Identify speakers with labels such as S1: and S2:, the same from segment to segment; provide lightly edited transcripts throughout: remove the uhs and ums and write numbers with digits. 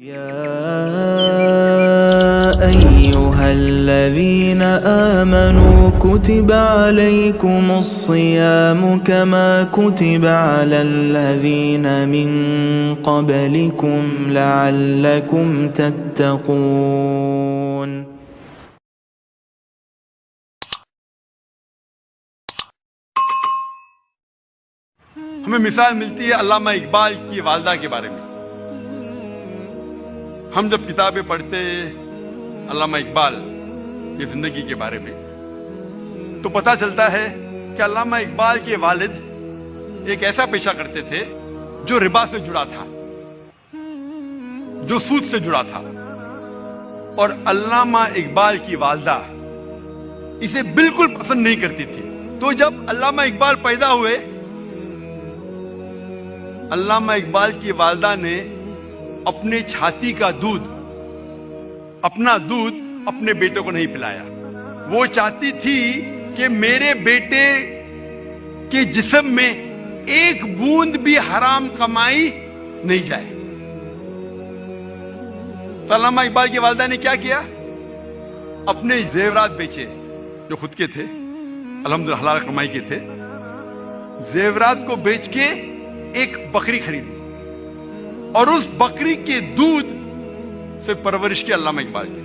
S1: يا أيها الذين آمنوا كتب عليكم الصيام كما كتب على الذين من قبلكم لعلكم تتقون.
S2: ہمیں مثال ملتی ہے علامہ اقبال کی والدہ کے بارے میں. ہم جب کتابیں پڑھتے علامہ اقبال کی زندگی کے بارے میں تو پتہ چلتا ہے کہ علامہ اقبال کے والد ایک ایسا پیشہ کرتے تھے جو ربا سے جڑا تھا، جو سود سے جڑا تھا، اور علامہ اقبال کی والدہ اسے بالکل پسند نہیں کرتی تھی. تو جب علامہ اقبال پیدا ہوئے، علامہ اقبال کی والدہ نے اپنے چھاتی کا دودھ، اپنا دودھ اپنے بیٹے کو نہیں پلایا. وہ چاہتی تھی کہ میرے بیٹے کے جسم میں ایک بوند بھی حرام کمائی نہیں جائے. تو علامہ اقبال کی والدہ نے کیا کیا؟ اپنے زیورات بیچے جو خود کے تھے، الحمدللہ حلال کمائی کے تھے. زیورات کو بیچ کے ایک بکری خریدی اور اس بکری کے دودھ سے پرورش کی علامہ اقبال کی.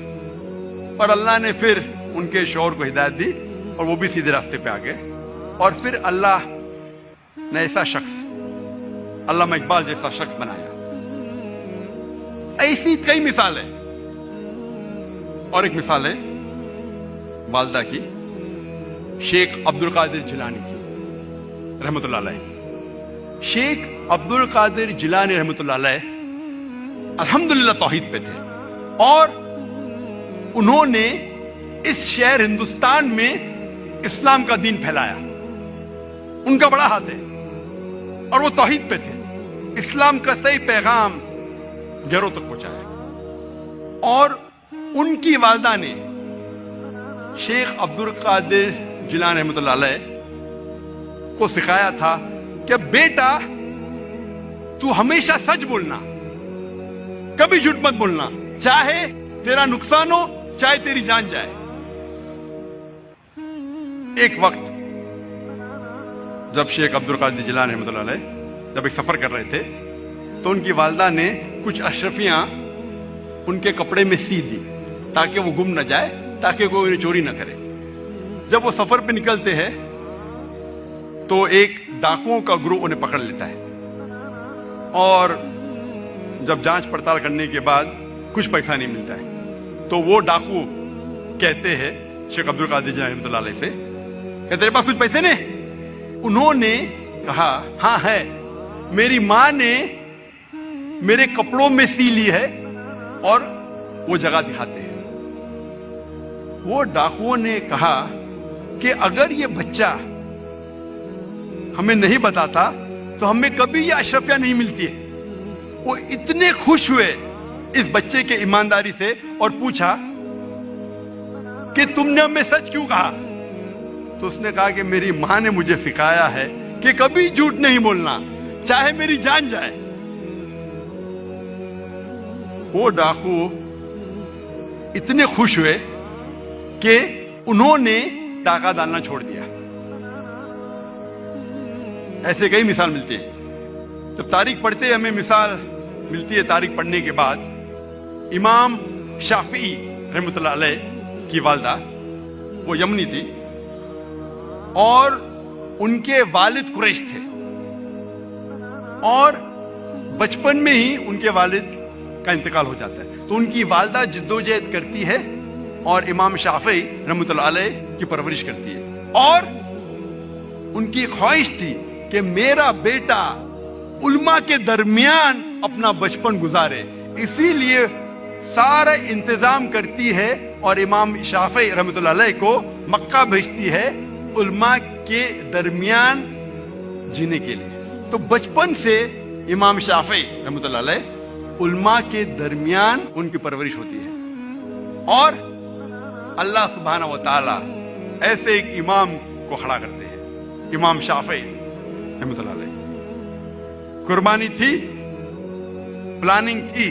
S2: اور اللہ نے پھر ان کے شوہر کو ہدایت دی اور وہ بھی سیدھے راستے پہ آ گئے. اور پھر اللہ نے ایسا شخص، علامہ اقبال جیسا شخص بنایا. ایسی کئی مثال ہے. اور ایک مثال ہے والدہ کی، شیخ عبد القادر جیلانی کی رحمۃ اللہ علیہ. شیخ عبد القادر جیلانی رحمۃ اللہ علیہ الحمدللہ توحید پہ تھے، اور انہوں نے اس شہر ہندوستان میں اسلام کا دین پھیلایا. ان کا بڑا ہاتھ ہے اور وہ توحید پہ تھے. اسلام کا صحیح پیغام گھروں تک پہنچایا. اور ان کی والدہ نے شیخ عبد القادر جیلانی رحمۃ اللہ علیہ کو سکھایا تھا کہ بیٹا تو ہمیشہ سچ بولنا، کبھی جھوٹ مت بولنا، چاہے تیرا نقصان ہو چاہے تیری جان جائے. ایک وقت جب شیخ عبد القادر جیلانی رحمۃ اللہ علیہ جب ایک سفر کر رہے تھے تو ان کی والدہ نے کچھ اشرفیاں ان کے کپڑے میں سی دی تاکہ وہ گم نہ جائے، تاکہ کوئی انہیں چوری نہ کرے. جب وہ سفر پہ نکلتے ہیں تو ایک ڈاکوؤں کا گروہ انہیں پکڑ لیتا ہے، اور جب جانچ پڑتال کرنے کے بعد کچھ پیسہ نہیں ملتا ہے تو وہ ڈاکو کہتے ہیں شیخ عبد القادر جیلانی رحمۃ اللہ علیہ سے کہ تیرے پاس کچھ پیسے نے؟ انہوں نے کہا ہاں ہے، میری ماں نے میرے کپڑوں میں سی لی ہے، اور وہ جگہ دکھاتے ہیں. وہ ڈاکوؤں نے کہا کہ اگر یہ بچہ ہمیں نہیں بتاتا تو ہمیں کبھی یہ اشرفیاں نہیں ملتی ہے. وہ اتنے خوش ہوئے اس بچے کے ایمانداری سے اور پوچھا کہ تم نے ہمیں سچ کیوں کہا؟ تو اس نے کہا کہ میری ماں نے مجھے سکھایا ہے کہ کبھی جھوٹ نہیں بولنا، چاہے میری جان جائے. وہ ڈاکو اتنے خوش ہوئے کہ انہوں نے ڈاکہ ڈالنا چھوڑ دیا. ایسے کئی مثال ملتی ہے. جب تاریخ پڑھتے ہمیں مثال ملتی ہے. تاریخ پڑھنے کے بعد امام شافعی رحمۃ اللہ علیہ کی والدہ وہ یمنی تھی، اور ان کے والد قریش تھے، اور بچپن میں ہی ان کے والد کا انتقال ہو جاتا ہے. تو ان کی والدہ جدوجہد کرتی ہے اور امام شافعی رحمۃ اللہ علیہ کی پرورش کرتی ہے. اور ان کی خواہش تھی کہ میرا بیٹا علماء کے درمیان اپنا بچپن گزارے، اسی لیے سارا انتظام کرتی ہے اور امام شافعی رحمۃ اللہ علیہ کو مکہ بھیجتی ہے علماء کے درمیان جینے کے لیے. تو بچپن سے امام شافعی رحمۃ اللہ علیہ علماء کے درمیان ان کی پرورش ہوتی ہے. اور اللہ سبحانہ و تعالی ایسے ایک امام کو کھڑا کرتے ہیں، امام شافعی رحمۃ اللہ علیہ. قربانی تھی، پلاننگ کی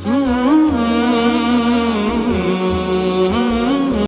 S1: Hmm.